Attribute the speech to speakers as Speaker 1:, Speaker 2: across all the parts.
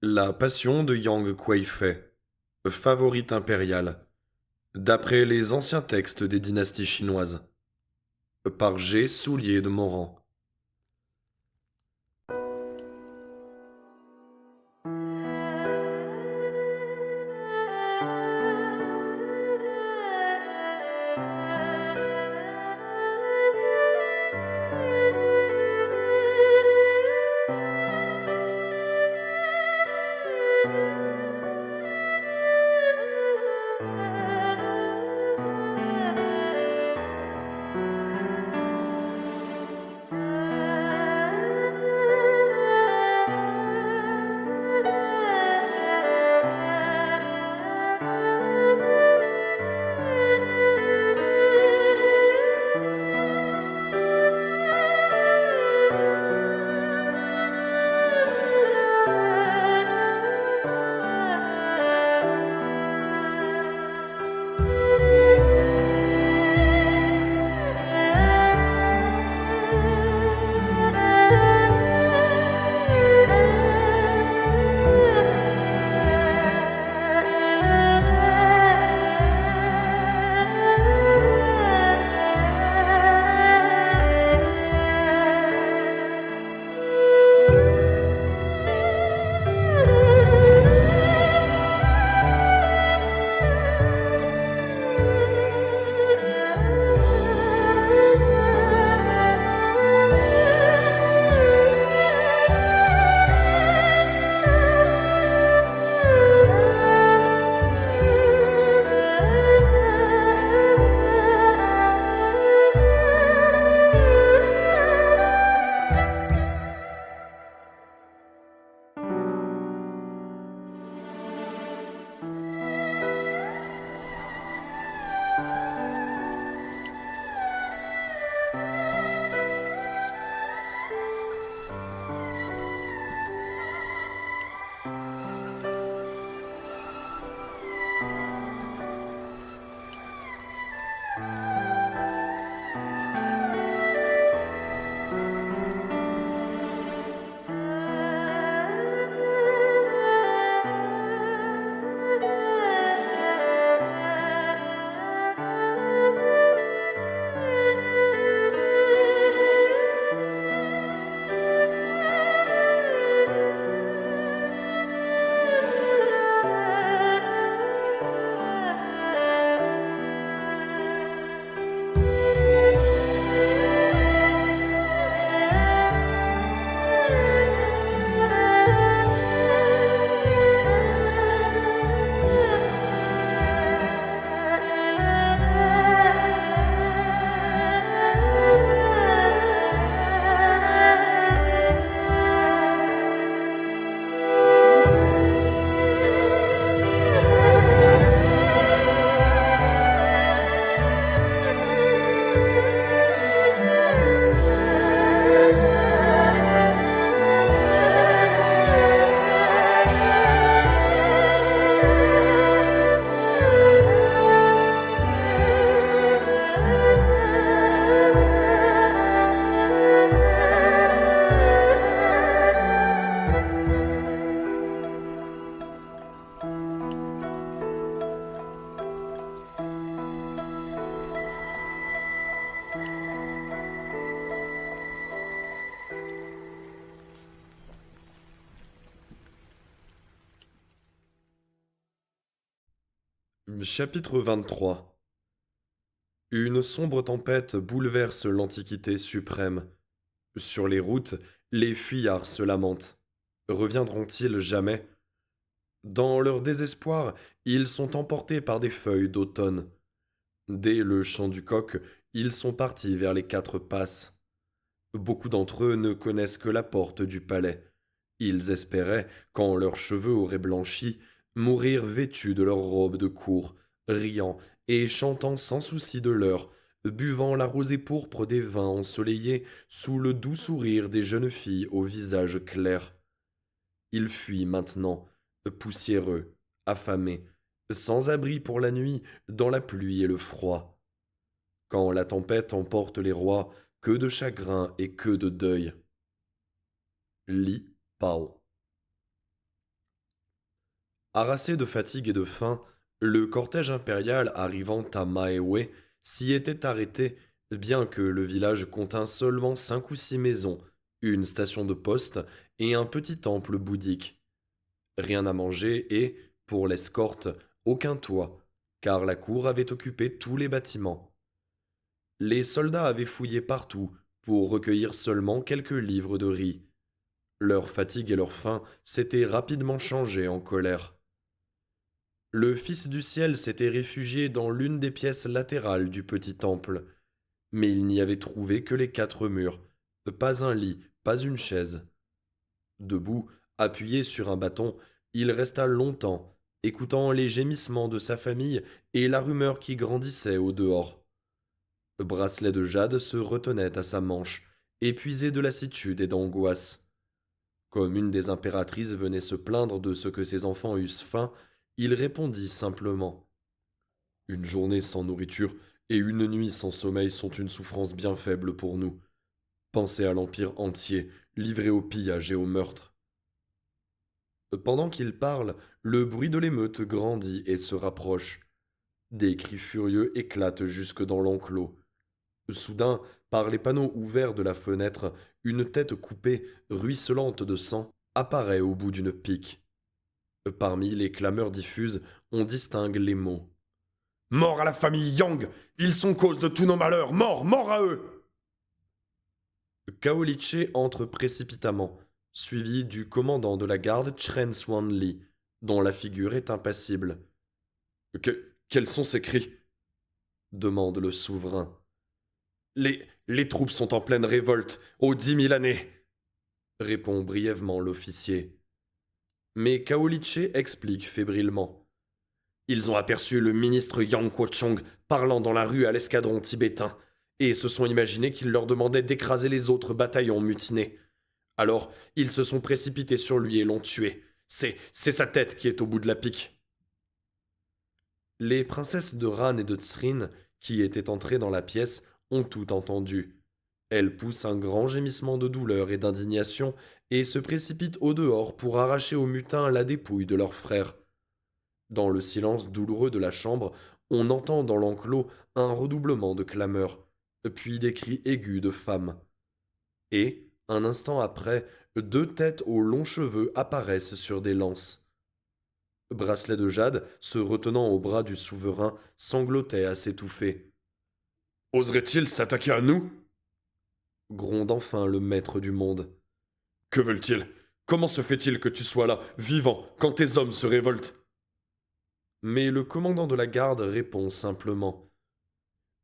Speaker 1: La Passion de Yang Kuei-fei, favorite impériale, d'après les anciens textes des dynasties chinoises, par G. Soulier de Morand. Chapitre 23. Une sombre tempête bouleverse l'Antiquité suprême. Sur les routes, les fuyards se lamentent. Reviendront-ils jamais? Dans leur désespoir, ils sont emportés par des feuilles d'automne. Dès le chant du coq, ils sont partis vers les quatre passes. Beaucoup d'entre eux ne connaissent que la porte du palais. Ils espéraient, quand leurs cheveux auraient blanchi, mourir vêtus de leurs robes de cour, riant et chantant sans souci de l'heure, buvant la rosée pourpre des vins ensoleillés sous le doux sourire des jeunes filles au visage clair. Ils fuient maintenant, poussiéreux, affamés, sans abri pour la nuit, dans la pluie et le froid. Quand la tempête emporte les rois, que de chagrin et que de deuil. Li Pao. Harassé de fatigue et de faim, le cortège impérial arrivant à Maewe s'y était arrêté, bien que le village contint seulement 5 ou 6 maisons, une station de poste et un petit temple bouddhique. Rien à manger et, pour l'escorte, aucun toit, car la cour avait occupé tous les bâtiments. Les soldats avaient fouillé partout pour recueillir seulement quelques livres de riz. Leur fatigue et leur faim s'étaient rapidement changées en colère. Le Fils du ciel s'était réfugié dans l'une des pièces latérales du petit temple, mais il n'y avait trouvé que les 4 murs, pas un lit, pas une chaise. Debout, appuyé sur un bâton, il resta longtemps, écoutant les gémissements de sa famille et la rumeur qui grandissait au dehors. Bracelet de jade se retenait à sa manche, épuisé de lassitude et d'angoisse. Comme une des impératrices venait se plaindre de ce que ses enfants eussent faim, il répondit simplement. Une journée sans nourriture et une nuit sans sommeil sont une souffrance bien faible pour nous. Pensez à l'empire entier, livré au pillage et au meurtre. Pendant qu'il parle, le bruit de l'émeute grandit et se rapproche. Des cris furieux éclatent jusque dans l'enclos. Soudain, par les panneaux ouverts de la fenêtre, une tête coupée, ruisselante de sang, apparaît au bout d'une pique. Parmi les clameurs diffuses, on distingue les mots. Mort à la famille Yang! Ils sont cause de tous nos malheurs! Mort! Mort à eux! Kaoliche entre précipitamment, suivi du commandant de la garde Chen Swanli, dont la figure est impassible. Quels sont ces cris? Demande le souverain. Les troupes sont en pleine révolte, aux 10 000 années, répond brièvement l'officier. Mais Kaoliche explique fébrilement. Ils ont aperçu le ministre Yang Kuo-chong parlant dans la rue à l'escadron tibétain, et se sont imaginés qu'il leur demandait d'écraser les autres bataillons mutinés. Alors, ils se sont précipités sur lui et l'ont tué. C'est sa tête qui est au bout de la pique. Les princesses de Ran et de Tsrin, qui étaient entrées dans la pièce, ont tout entendu. Elles poussent un grand gémissement de douleur et d'indignation et se précipitent au dehors pour arracher aux mutins la dépouille de leur frère. Dans le silence douloureux de la chambre, on entend dans l'enclos un redoublement de clameurs, puis des cris aigus de femmes. Et, un instant après, 2 têtes aux longs cheveux apparaissent sur des lances. Bracelet de jade, se retenant au bras du souverain, sanglotait à s'étouffer. Oserait-il s'attaquer à nous? Gronde enfin le maître du monde. Que veulent-ils? Comment se fait-il que tu sois là, vivant, quand tes hommes se révoltent? Mais le commandant de la garde répond simplement.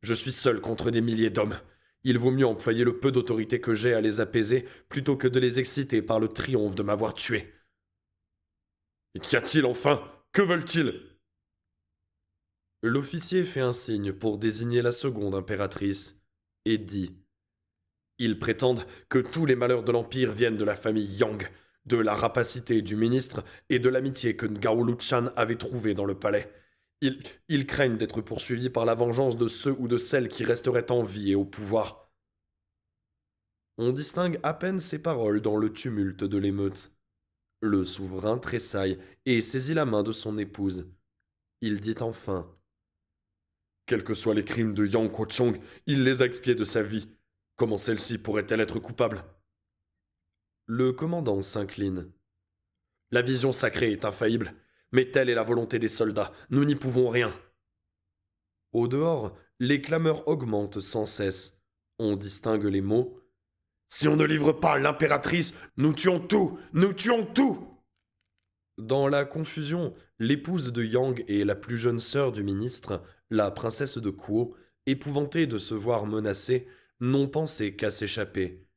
Speaker 1: Je suis seul contre des milliers d'hommes. Il vaut mieux employer le peu d'autorité que j'ai à les apaiser plutôt que de les exciter par le triomphe de m'avoir tué. Qu'y a-t-il enfin? Que veulent-ils? L'officier fait un signe pour désigner la seconde impératrice et dit. Ils prétendent que tous les malheurs de l'Empire viennent de la famille Yang, de la rapacité du ministre et de l'amitié que Ngao Luchan avait trouvée dans le palais. Ils craignent d'être poursuivis par la vengeance de ceux ou de celles qui resteraient en vie et au pouvoir. On distingue à peine ces paroles dans le tumulte de l'émeute. Le souverain tressaille et saisit la main de son épouse. Il dit enfin. Quels que soient les crimes de Yang Kuo-chong, il les a expiés de sa vie. Comment celle-ci pourrait-elle être coupable? Le commandant s'incline. La vision sacrée est infaillible, mais telle est la volonté des soldats, nous n'y pouvons rien. Au dehors, les clameurs augmentent sans cesse. On distingue les mots. Si on ne livre pas l'impératrice, nous tuons tout, nous tuons tout. Dans la confusion, l'épouse de Yang et la plus jeune sœur du ministre, la princesse de Kuo, épouvantées de se voir menacées, n'ont pensé qu'à s'échapper.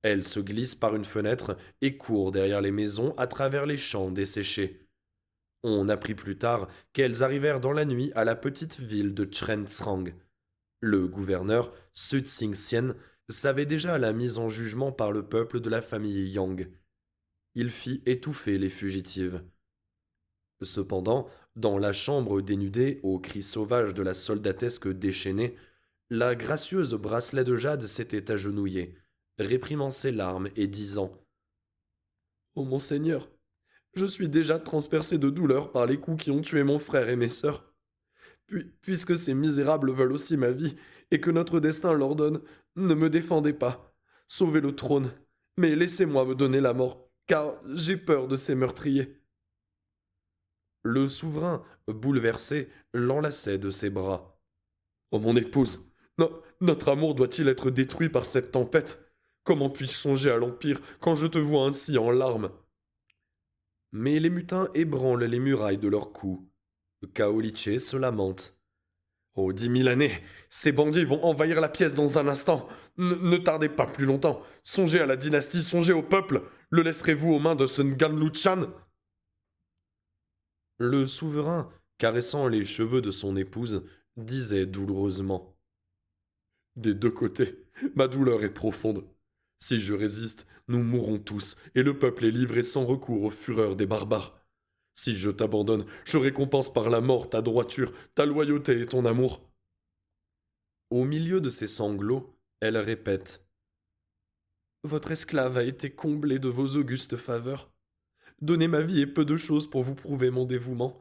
Speaker 1: Elles se glissent par une fenêtre et courent derrière les maisons à travers les champs desséchés. On apprit plus tard qu'elles arrivèrent dans la nuit à la petite ville de Chrentsrang. Le gouverneur, Su Tsing-sien, savait déjà la mise en jugement par le peuple de la famille Yang. Il fit étouffer les fugitives. Cependant, dans la chambre dénudée aux cris sauvages de la soldatesque déchaînée, la gracieuse Bracelet de jade s'était agenouillée, réprimant ses larmes et disant. Ô monseigneur, Je suis déjà transpercé de douleur par les coups qui ont tué mon frère et mes sœurs. Puisque ces misérables veulent aussi ma vie, et que notre destin l'ordonne, ne me défendez pas. Sauvez le trône, mais laissez-moi me donner la mort, car j'ai peur de ces meurtriers. Le souverain, bouleversé, l'enlaçait de ses bras. Oh mon épouse, notre amour doit-il être détruit par cette tempête? Comment puis-je songer à l'Empire quand je te vois ainsi en larmes? Mais les mutins ébranlent les murailles de leurs coups. Kaoliché se lamente. Oh, 10 000 années, ces bandits vont envahir la pièce dans un instant. Ne tardez pas plus longtemps. Songez à la dynastie, songez au peuple. Le laisserez-vous aux mains de ce Nganlu-chan? Le souverain, caressant les cheveux de son épouse, disait douloureusement. Des deux côtés, ma douleur est profonde. Si je résiste, nous mourrons tous, et le peuple est livré sans recours aux fureurs des barbares. Si je t'abandonne, je récompense par la mort ta droiture, ta loyauté et ton amour. Au milieu de ses sanglots, elle répète. Votre esclave a été comblé de vos augustes faveurs. Donnez ma vie et peu de choses pour vous prouver mon dévouement.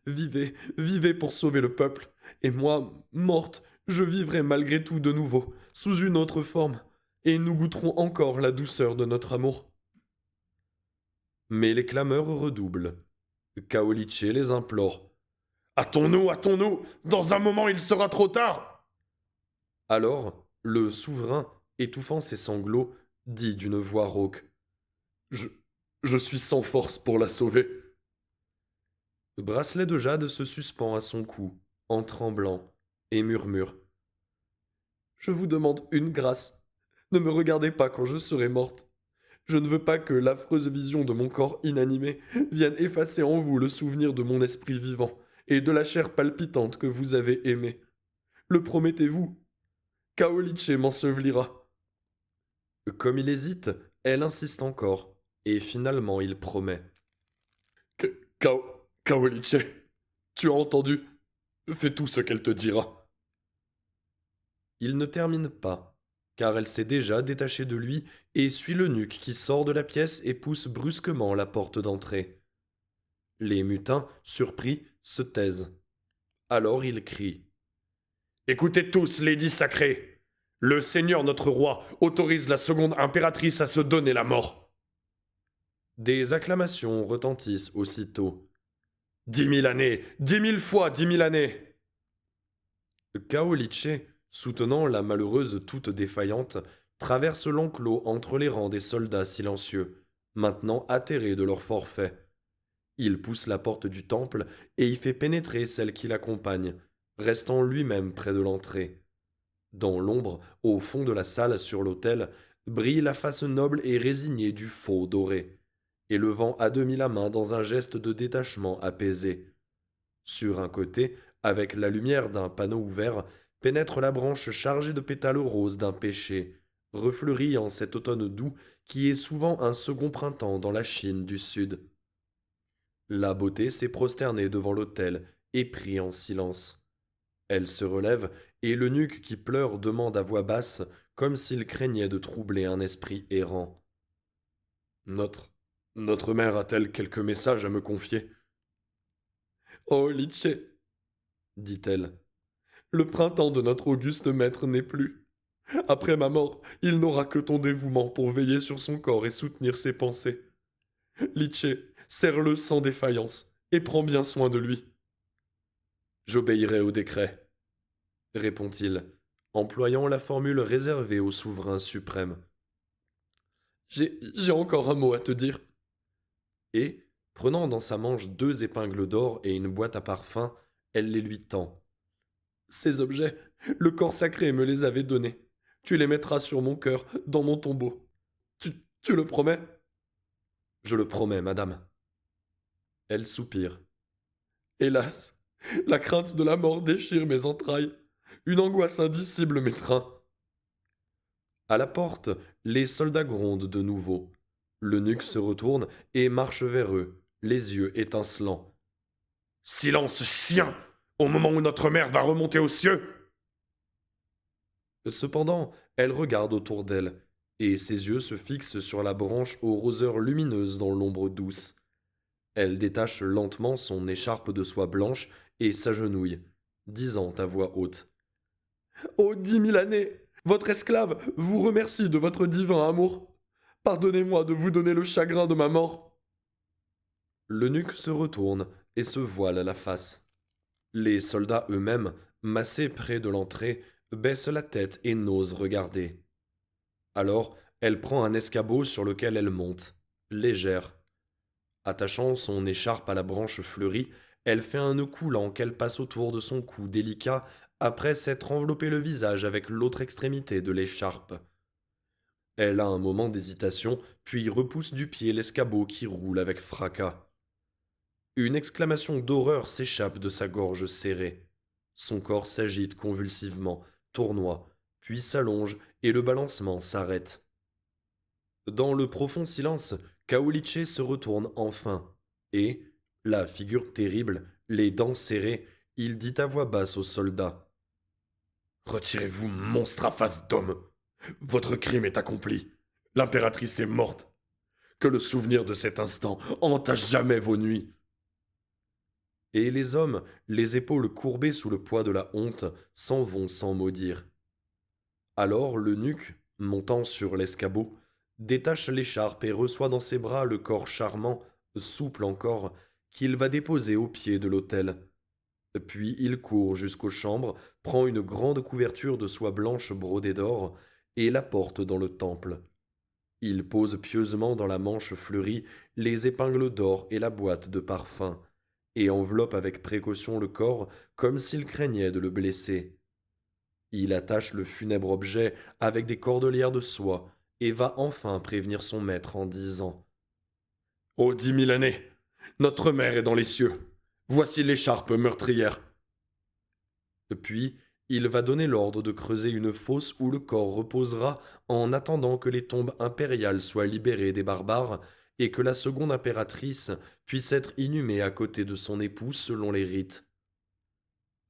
Speaker 1: Vivez, vivez pour sauver le peuple, et moi, morte, je vivrai malgré tout de nouveau, sous une autre forme, et nous goûterons encore la douceur de notre amour. Mais les clameurs redoublent. Kaoliché les implore. Hâtons-nous, hâtons-nous! Dans un moment il sera trop tard! Alors, le souverain, étouffant ses sanglots, dit d'une voix rauque. Je, je suis sans force pour la sauver. Le bracelet de jade se suspend à son cou, en tremblant, et murmure. Je vous demande une grâce. Ne me regardez pas quand je serai morte. Je ne veux pas que l'affreuse vision de mon corps inanimé vienne effacer en vous le souvenir de mon esprit vivant et de la chair palpitante que vous avez aimée. Le promettez-vous? Kaoliché m'ensevelira. Comme il hésite, elle insiste encore, et finalement il promet. Kaoliché, tu as entendu? Fais tout ce qu'elle te dira. Il ne termine pas, car elle s'est déjà détachée de lui et suit l'eunuque qui sort de la pièce et pousse brusquement la porte d'entrée. Les mutins, surpris, se taisent. Alors il crie. Écoutez tous, lady sacrée! Le Seigneur notre roi autorise la seconde impératrice à se donner la mort. Des acclamations retentissent aussitôt. 10 000 années, 10 000 fois 10 000 années! Kaoliché, soutenant la malheureuse toute défaillante, traverse l'enclos entre les rangs des soldats silencieux, maintenant atterrés de leur forfait. Il pousse la porte du temple et y fait pénétrer celle qui l'accompagne, restant lui-même près de l'entrée. Dans l'ombre, au fond de la salle sur l'autel, brille la face noble et résignée du faux doré, élevant à demi la main dans un geste de détachement apaisé. Sur un côté, avec la lumière d'un panneau ouvert, pénètre la branche chargée de pétales roses d'un pêcher, refleuri en cet automne doux qui est souvent un second printemps dans la Chine du Sud. La beauté s'est prosternée devant l'autel et prie en silence. Elle se relève, et l'eunuque qui pleure demande à voix basse, comme s'il craignait de troubler un esprit errant. Notre. Notre mère a-t-elle quelque message à me confier? Oh, Litché, dit-elle, le printemps de notre auguste maître n'est plus. Après ma mort, il n'aura que ton dévouement pour veiller sur son corps et soutenir ses pensées. Litché, serre-le sans défaillance, et prends bien soin de lui. J'obéirai au décret, répond-il, employant la formule réservée au souverain suprême. J'ai encore un mot à te dire. Et, prenant dans sa manche 2 épingles d'or et une boîte à parfum, elle les lui tend. Ces objets, le corps sacré me les avait donnés. Tu les mettras sur mon cœur, dans mon tombeau. Tu le promets? Je le promets, madame. Elle soupire. Hélas, la crainte de la mort déchire mes entrailles. Une angoisse indicible m'étreint. À la porte, les soldats grondent de nouveau. L'eunuque se retourne et marche vers eux, les yeux étincelants. Silence, chien! Au moment où notre mère va remonter aux cieux! Cependant, elle regarde autour d'elle, et ses yeux se fixent sur la branche aux roseurs lumineuses dans l'ombre douce. Elle détache lentement son écharpe de soie blanche et s'agenouille, disant à voix haute. Ô 10 000 années, votre esclave vous remercie de votre divin amour. Pardonnez-moi de vous donner le chagrin de ma mort. L'eunuque se retourne et se voile la face. Les soldats eux-mêmes, massés près de l'entrée, baissent la tête et n'osent regarder. Alors, elle prend un escabeau sur lequel elle monte, légère. Attachant son écharpe à la branche fleurie, elle fait un nœud coulant qu'elle passe autour de son cou délicat après s'être enveloppé le visage avec l'autre extrémité de l'écharpe. Elle a un moment d'hésitation, puis repousse du pied l'escabeau qui roule avec fracas. Une exclamation d'horreur s'échappe de sa gorge serrée. Son corps s'agite convulsivement, tournoie, puis s'allonge et le balancement s'arrête. Dans le profond silence, Kaoliché se retourne enfin, et, la figure terrible, les dents serrées, il dit à voix basse aux soldats. Retirez-vous, monstre à face d'homme. Votre crime est accompli. L'impératrice est morte. Que le souvenir de cet instant hante à jamais vos nuits. Et les hommes, les épaules courbées sous le poids de la honte, s'en vont sans mot dire. Alors l'eunuque, montant sur l'escabeau, détache l'écharpe et reçoit dans ses bras le corps charmant, souple encore, qu'il va déposer au pied de l'autel. Puis il court jusqu'aux chambres, prend une grande couverture de soie blanche brodée d'or, et la porte dans le temple. Il pose pieusement dans la manche fleurie les épingles d'or et la boîte de parfum, et enveloppe avec précaution le corps comme s'il craignait de le blesser. Il attache le funèbre objet avec des cordelières de soie, et va enfin prévenir son maître en disant. Ô 10 000 années, notre mère est dans les cieux. Voici l'écharpe meurtrière. Puis, il va donner l'ordre de creuser une fosse où le corps reposera en attendant que les tombes impériales soient libérées des barbares et que la seconde impératrice puisse être inhumée à côté de son époux selon les rites.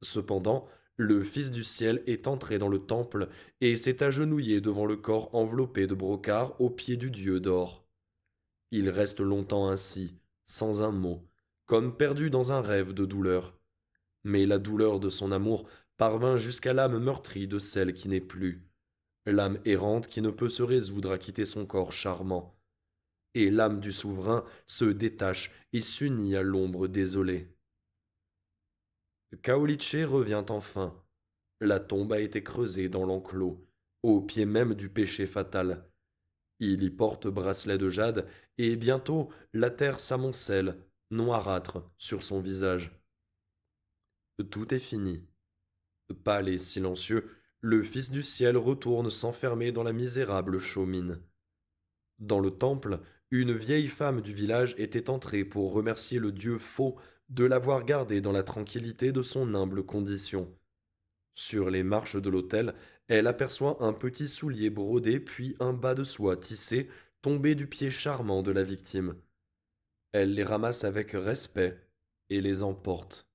Speaker 1: Cependant, le Fils du ciel est entré dans le temple et s'est agenouillé devant le corps enveloppé de brocart aux pieds du dieu d'or. Il reste longtemps ainsi, sans un mot, comme perdu dans un rêve de douleur. Mais la douleur de son amour parvint jusqu'à l'âme meurtrie de celle qui n'est plus, l'âme errante qui ne peut se résoudre à quitter son corps charmant. Et l'âme du souverain se détache et s'unit à l'ombre désolée. Kaoliché revient enfin. La tombe a été creusée dans l'enclos, au pied même du péché fatal. Il y porte bracelet de jade, et bientôt la terre s'amoncelle, noirâtre, sur son visage. Tout est fini. Pâle et silencieux, le Fils du ciel retourne s'enfermer dans la misérable chaumine. Dans le temple, une vieille femme du village était entrée pour remercier le dieu faux de l'avoir gardée dans la tranquillité de son humble condition. Sur les marches de l'autel, elle aperçoit un petit soulier brodé puis un bas de soie tissé tombé du pied charmant de la victime. Elle les ramasse avec respect et les emporte.